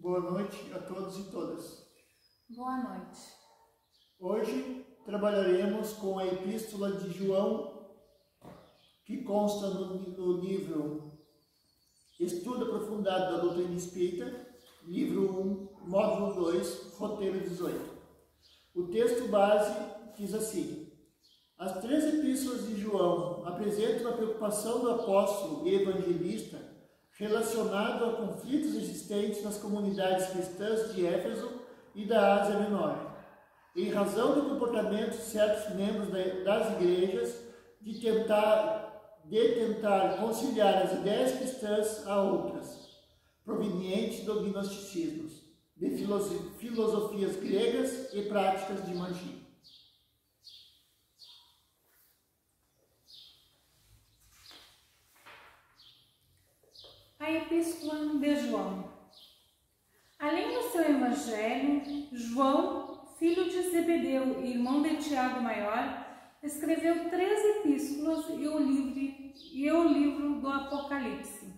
Boa noite a todos e todas. Boa noite. Hoje trabalharemos com a Epístola de João, que consta no livro Estudo Aprofundado da Doutrina Espírita, livro 1, módulo 2, roteiro 18. O texto base diz assim: as 3 epístolas de João apresentam a preocupação do apóstolo e evangelista relacionado a conflitos existentes nas comunidades cristãs de Éfeso e da Ásia Menor, em razão do comportamento de certos membros das igrejas de tentar conciliar as ideias cristãs a outras, provenientes do gnosticismo, de filosofias gregas e práticas de magia. A Epístola de João. Além do seu evangelho, João, filho de Zebedeu e irmão de Tiago Maior, escreveu 3 epístolas e o livro do Apocalipse.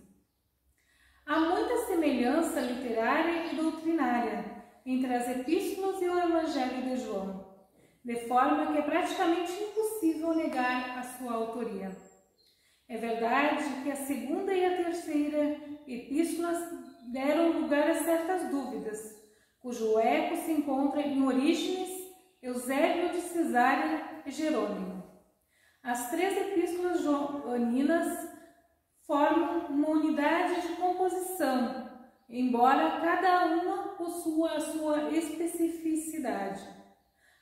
Há muita semelhança literária e doutrinária entre as epístolas e o evangelho de João, de forma que é praticamente impossível negar a sua autoria. É verdade que a 2ª e a 3ª epístolas deram lugar a certas dúvidas, cujo eco se encontra em Orígenes, Eusébio de Cesárea e Jerônimo. As 3 epístolas joaninas formam uma unidade de composição, embora cada uma possua a sua especificidade.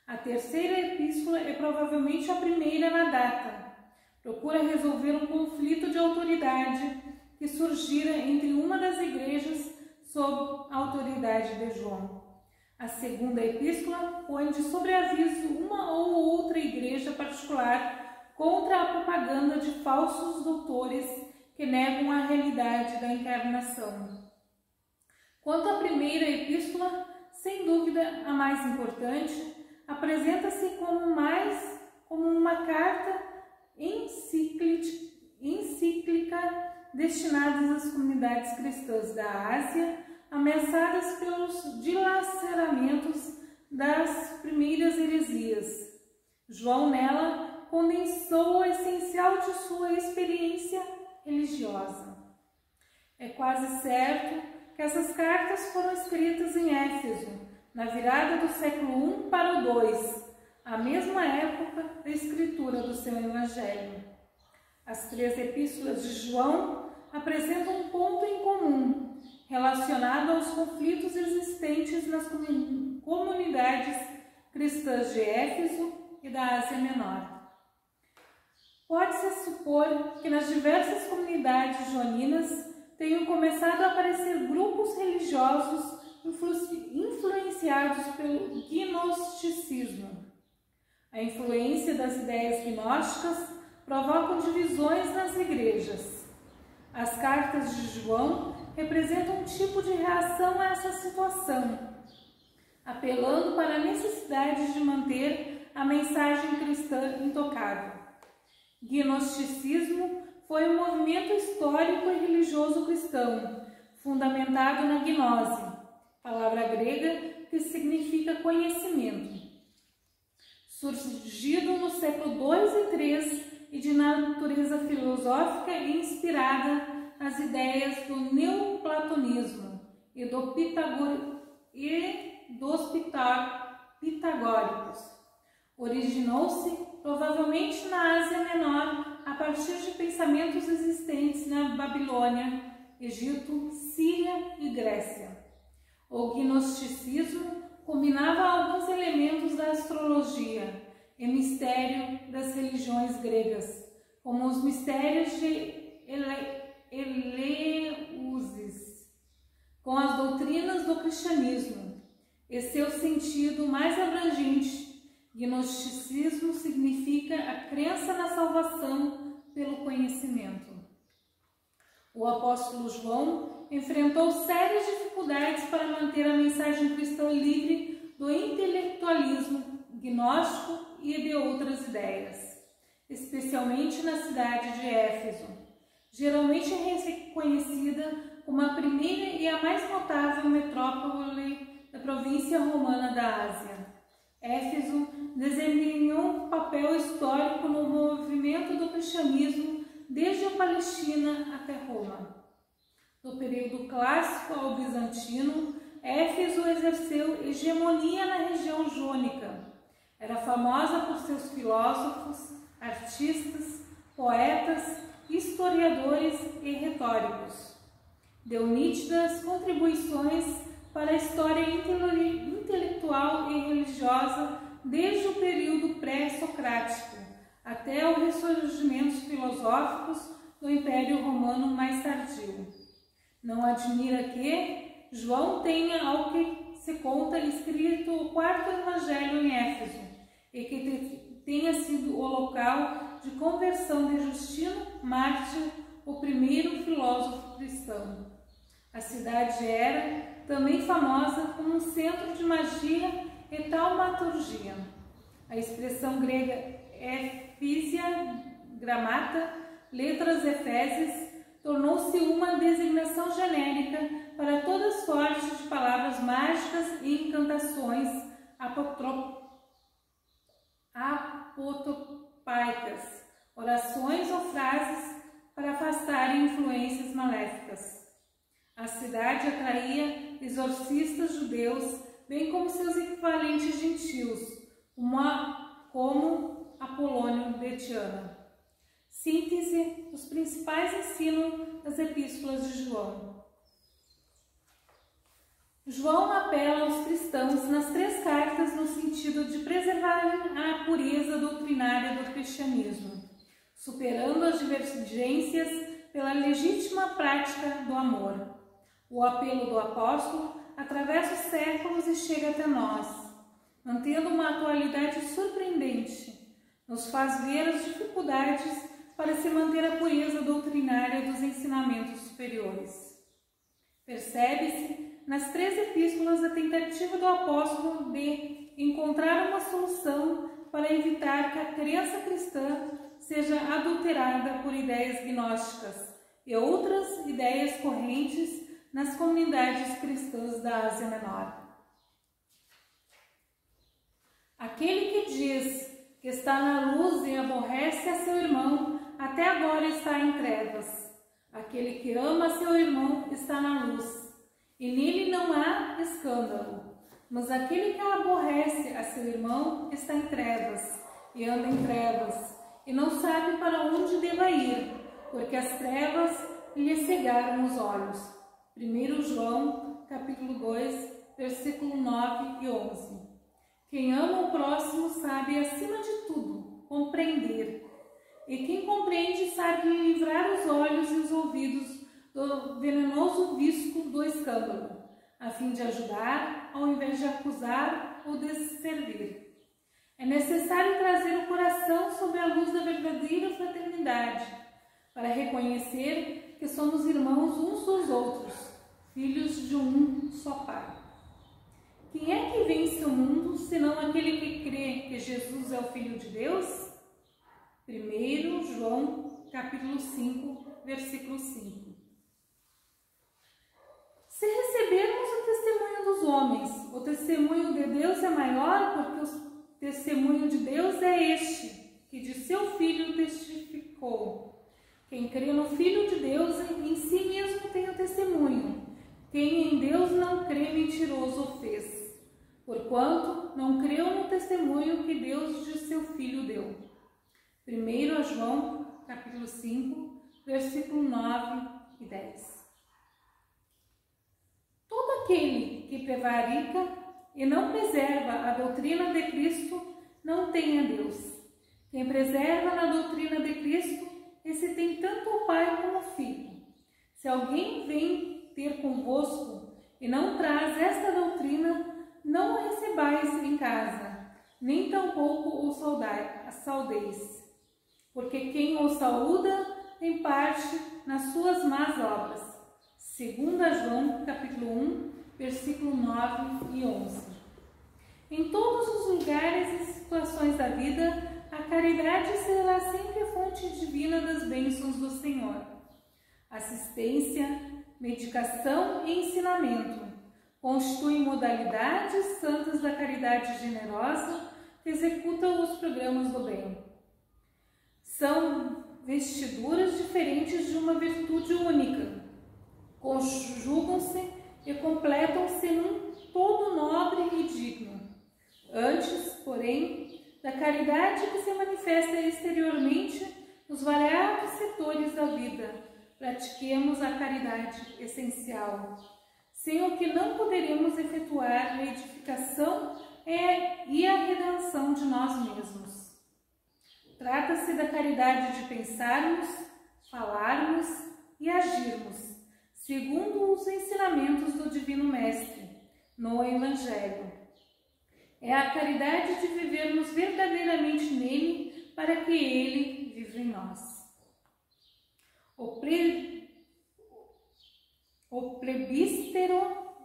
A 3ª epístola é provavelmente a primeira na data. Procura resolver um conflito de autoridade que surgira entre uma das igrejas sob a autoridade de João. A 2ª epístola põe de sobreaviso uma ou outra igreja particular contra a propaganda de falsos doutores que negam a realidade da encarnação. Quanto à primeira epístola, sem dúvida a mais importante, apresenta-se como uma carta encíclica destinada às comunidades cristãs da Ásia, ameaçadas pelos dilaceramentos das primeiras heresias. João nela condensou o essencial de sua experiência religiosa. É quase certo que essas cartas foram escritas em Éfeso, na virada do século I para o II, a mesma época da escritura do seu evangelho. As 3 epístolas de João apresentam um ponto em comum, relacionado aos conflitos existentes nas comunidades cristãs de Éfeso e da Ásia Menor. Pode-se supor que nas diversas comunidades joaninas tenham começado a aparecer grupos religiosos influenciados pelo gnosticismo. A influência das ideias gnósticas provocam divisões nas igrejas. As cartas de João representam um tipo de reação a essa situação, apelando para a necessidade de manter a mensagem cristã intocável. Gnosticismo foi um movimento histórico e religioso cristão, fundamentado na gnose, palavra grega que significa conhecimento, surgido no século II e III e de natureza filosófica e inspirada nas ideias do neoplatonismo e dos pitagóricos. Originou-se provavelmente na Ásia Menor a partir de pensamentos existentes na Babilônia, Egito, Síria e Grécia. O gnosticismo combinava alguns elementos da astrologia e mistério das religiões gregas, como os mistérios de Eleusis, com as doutrinas do cristianismo e seu sentido mais abrangente. Gnosticismo significa a crença na salvação pelo conhecimento. O apóstolo João enfrentou sérias dificuldades para manter a mensagem cristã livre do intelectualismo gnóstico e de outras ideias, especialmente na cidade de Éfeso, geralmente reconhecida como a primeira e a mais notável metrópole da província romana da Ásia. Éfeso desempenhou um papel histórico no movimento do cristianismo desde a Palestina até Roma. Do período clássico ao bizantino, Éfeso exerceu hegemonia na região jônica. Era famosa por seus filósofos, artistas, poetas, historiadores e retóricos. Deu nítidas contribuições para a história intelectual e religiosa desde o período pré-socrático até o ressurgimento filosóficos do Império Romano mais tardio. Não admira que João tenha, ao que se conta, escrito o quarto evangelho em Éfeso e que tenha sido o local de conversão de Justino Mártir, o primeiro filósofo cristão. A cidade era também famosa como um centro de magia e taumaturgia. A expressão grega Éfisia Gramata, letras efésias, tornou-se uma designação genérica para todas as sortes de palavras mágicas e encantações apotopaicas, orações ou frases para afastarem influências maléficas. A cidade atraía exorcistas judeus, bem como seus equivalentes gentios, como Apolônio de Tiana. Síntese dos principais ensinos das epístolas de João. João apela aos cristãos nas 3 cartas no sentido de preservarem a pureza doutrinária do cristianismo, superando as divergências pela legítima prática do amor. O apelo do apóstolo atravessa os séculos e chega até nós, mantendo uma atualidade surpreendente. Nos faz ver as dificuldades para se manter a pureza doutrinária dos ensinamentos superiores. Percebe-se nas 3 epístolas a tentativa do apóstolo de encontrar uma solução para evitar que a crença cristã seja adulterada por ideias gnósticas e outras ideias correntes nas comunidades cristãs da Ásia Menor. Aquele que diz que está na luz e aborrece a seu irmão, até agora está em trevas. Aquele que ama seu irmão está na luz, e nele não há escândalo. Mas aquele que aborrece a seu irmão está em trevas, e anda em trevas, e não sabe para onde deva ir, porque as trevas lhe cegaram os olhos. 1 João, capítulo 2, versículo 9 e 11. Quem ama o próximo sabe, acima de tudo, compreender. E quem compreende sabe livrar os olhos e os ouvidos do venenoso visco do escândalo, a fim de ajudar, ao invés de acusar ou desservir. É necessário trazer o coração sob a luz da verdadeira fraternidade, para reconhecer que somos irmãos uns dos outros, filhos de um só Pai. Quem é que vence o mundo, senão aquele que crê que Jesus é o Filho de Deus? 1 João, capítulo 5, versículo 5. Se recebermos o testemunho dos homens, o testemunho de Deus é maior, porque o testemunho de Deus é este, que de seu Filho testificou. Quem crê no Filho de Deus, em si mesmo tem o testemunho. Quem em Deus não crê, mentiroso o fez, porquanto não creu no testemunho que Deus de seu Filho deu. 1 João, capítulo 5, versículo 9 e 10. Todo aquele que prevarica e não preserva a doutrina de Cristo não tem a Deus. Quem preserva na doutrina de Cristo, esse tem tanto o Pai como o Filho. Se alguém vem ter convosco e não traz esta doutrina, não o recebais em casa, nem tampouco o saudeis. Porque quem o saúda tem parte nas suas más obras. 2 João, capítulo 1, versículo 9 e 11. Em todos os lugares e situações da vida, a caridade será sempre a fonte divina das bênçãos do Senhor. Assistência, medicação e ensinamento. Constituem modalidades santas da caridade generosa que executam os programas do bem. São vestiduras diferentes de uma virtude única. Conjugam-se e completam-se num todo nobre e digno. Antes, porém, da caridade que se manifesta exteriormente nos variados setores da vida, pratiquemos a caridade essencial, sem o que não poderemos efetuar a edificação e a redenção de nós mesmos. Trata-se da caridade de pensarmos, falarmos e agirmos, segundo os ensinamentos do Divino Mestre, no Evangelho. É a caridade de vivermos verdadeiramente nele para que ele viva em nós. O prebístero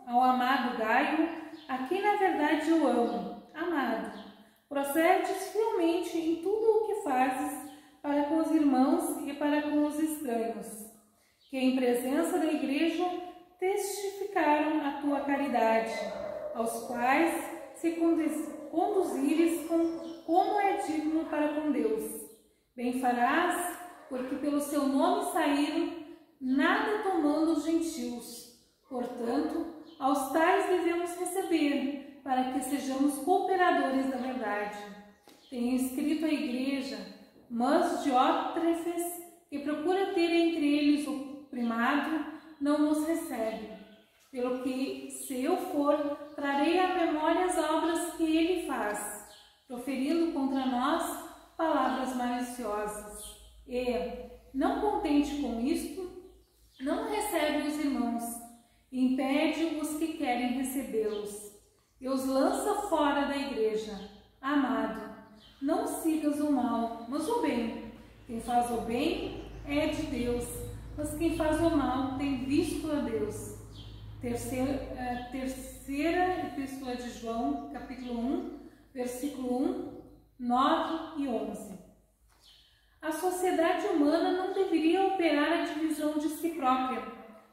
ao amado Gaio, a quem na verdade eu amo, amado, procedes fielmente em tudo o que fazes para com os irmãos e para com os estranhos, que em presença da Igreja testificaram a tua caridade, aos quais se conduzires como é digno para com Deus. Bem farás, porque pelo seu nome saíram, nada tomando os gentios. Portanto, aos tais devemos receber, para que sejamos cooperadores da verdade. Tenho escrito à Igreja, mas Diótrefes, que procura ter entre eles o primado, não nos recebe. Pelo que, se eu for, trarei à memória as obras que ele faz, proferindo contra nós palavras maliciosas. E, não contente com isto, não recebe os irmãos, impede os que querem recebê-los, e os lança fora da Igreja. Amado, não sigas o mal, mas o bem. Quem faz o bem é de Deus, mas quem faz o mal tem visto a Deus. Terceira Epístola de João, capítulo 1, versículo 1, 9 e 11. A sociedade humana não deveria operar a divisão de si própria,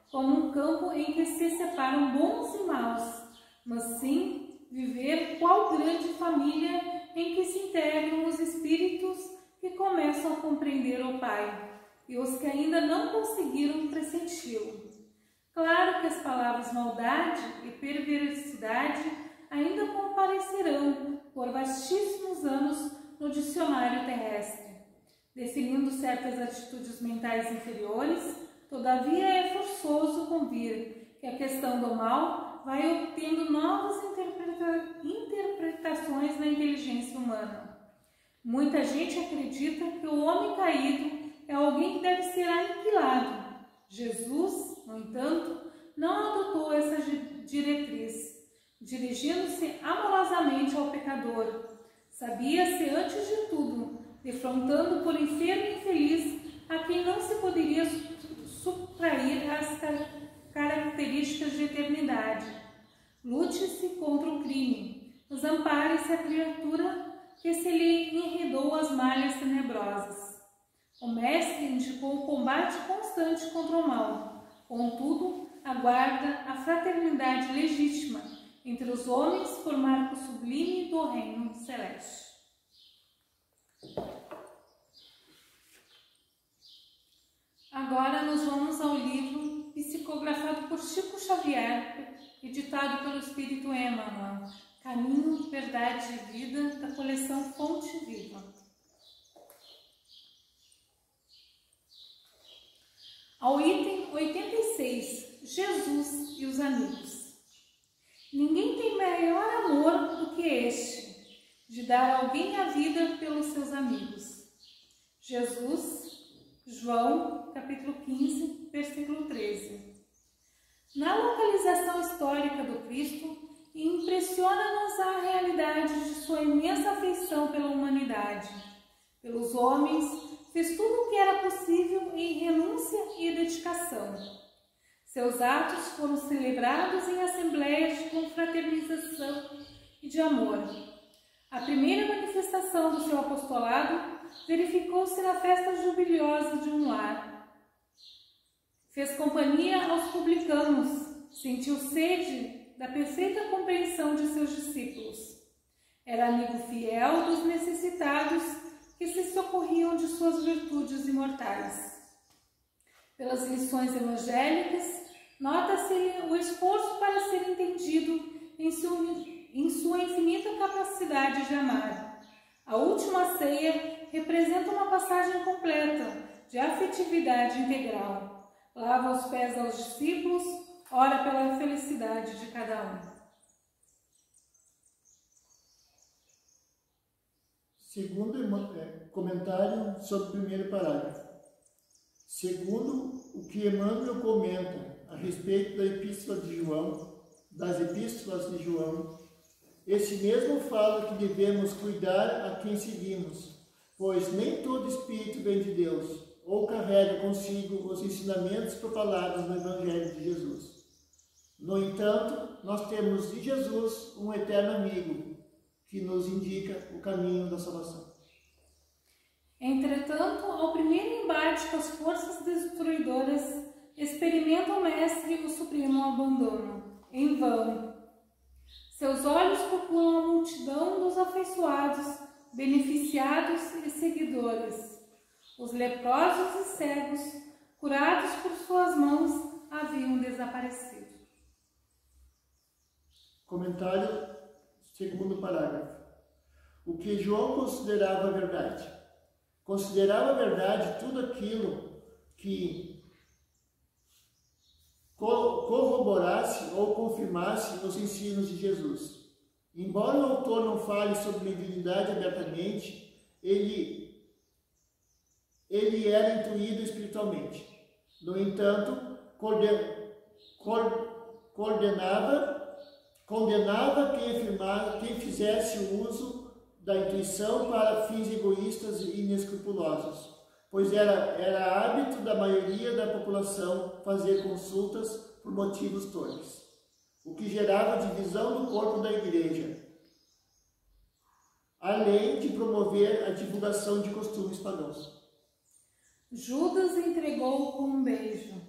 como um campo em que se separam bons e maus, mas sim viver qual grande família em que se integram os espíritos que começam a compreender o Pai e os que ainda não conseguiram pressenti-lo. Claro que as palavras maldade e perversidade ainda comparecerão por vastíssimos anos no dicionário terrestre, definindo certas atitudes mentais inferiores. Todavia é forçoso convir que a questão do mal vai obtendo novas interpretações na inteligência humana. Muita gente acredita que o homem caído é alguém que deve ser aniquilado. Jesus, no entanto, não adotou essa diretriz, dirigindo-se amorosamente ao pecador. Sabia-se, antes de tudo, defrontando por enfermo e infeliz a quem não se poderia subtrair as características de eternidade. Lute-se contra o crime, mas ampare-se a criatura que se lhe enredou as malhas tenebrosas. O Mestre indicou o combate constante contra o mal, contudo, aguarda a fraternidade legítima entre os homens por marco sublime do reino celeste. Agora nós vamos ao livro psicografado por Chico Xavier, editado pelo Espírito Emmanuel, Caminho, Verdade e Vida, da coleção Fonte Viva. Ao item 86, Jesus e os amigos. Ninguém tem maior amor do que este, de dar alguém a vida pelos seus amigos. Jesus, João, capítulo 15, versículo 13. Na localização histórica do Cristo, impressiona-nos a realidade de sua imensa afeição pela humanidade, pelos homens. Fez tudo o que era possível em renúncia e dedicação. Seus atos foram celebrados em assembleias de confraternização e de amor. A primeira manifestação do seu apostolado verificou-se na festa jubiliosa de um lar. Fez companhia aos publicanos, sentiu sede da perfeita compreensão de seus discípulos. Era amigo fiel dos necessitados que se socorriam de suas virtudes imortais. Pelas lições evangélicas, nota-se o esforço para ser entendido em sua infinita capacidade de amar. A última ceia representa uma passagem completa de afetividade integral. Lava os pés aos discípulos, ora pela felicidade de cada um. Segundo comentário sobre o primeiro parágrafo. Segundo o que Emmanuel comenta a respeito da Epístola de João, das Epístolas de João, esse mesmo fala que devemos cuidar a quem seguimos, pois nem todo espírito vem de Deus, ou carrega consigo os ensinamentos propalados no Evangelho de Jesus. No entanto, nós temos de Jesus um eterno amigo, que nos indica o caminho da salvação. Entretanto, ao primeiro embate com as forças destruidoras, experimenta o Mestre o supremo abandono, em vão. Seus olhos procuram a multidão dos afeiçoados, beneficiados e seguidores. Os leprosos e cegos, curados por suas mãos, haviam desaparecido. Comentário, segundo parágrafo. O que João considerava verdade? Considerava verdade tudo aquilo que corroborasse ou confirmasse os ensinos de Jesus. Embora o autor não fale sobre mediunidade abertamente, ele era intuído espiritualmente. No entanto, condenava quem fizesse o uso da intuição para fins egoístas e inescrupulosos, pois era hábito da maioria da população fazer consultas por motivos torpes, o que gerava divisão do corpo da igreja, além de promover a divulgação de costumes pagãos. Judas entregou-o com um beijo.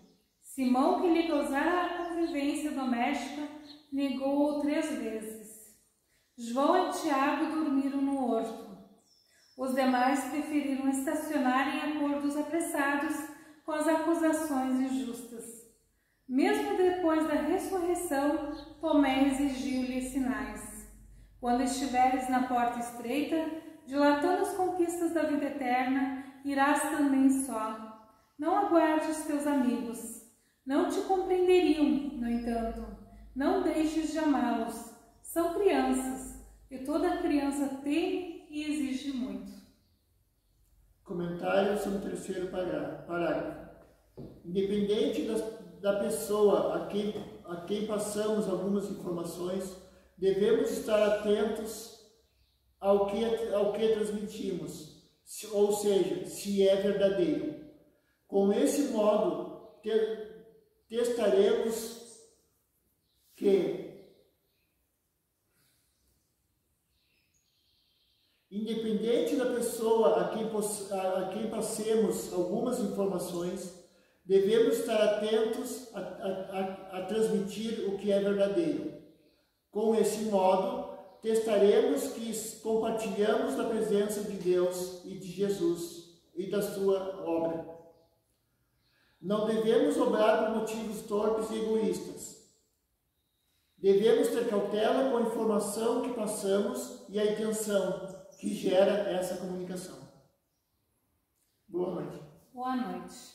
Simão, que lhe causara a convivência doméstica, negou-o 3 vezes. João e Tiago dormiram no horto. Os demais preferiram estacionar em acordos apressados com as acusações injustas. Mesmo depois da ressurreição, Tomé exigiu-lhe sinais. Quando estiveres na porta estreita, dilatando as conquistas da vida eterna, irás também só. Não aguardes teus amigos. Não te compreenderiam, no entanto. Não deixes de amá-los. São crianças, e toda criança teme e exige muito. Comentário sobre o terceiro parágrafo. Independente da pessoa a quem passamos algumas informações, devemos estar atentos ao que transmitimos, ou seja, se é verdadeiro. Com esse modo, testaremos que, independente da pessoa a quem passemos algumas informações, devemos estar atentos a transmitir o que é verdadeiro. Com esse modo, testaremos que compartilhamos da presença de Deus e de Jesus e da sua obra. Não devemos obrar por motivos torpes e egoístas. Devemos ter cautela com a informação que passamos e a intenção que gera essa comunicação. Boa noite. Boa noite.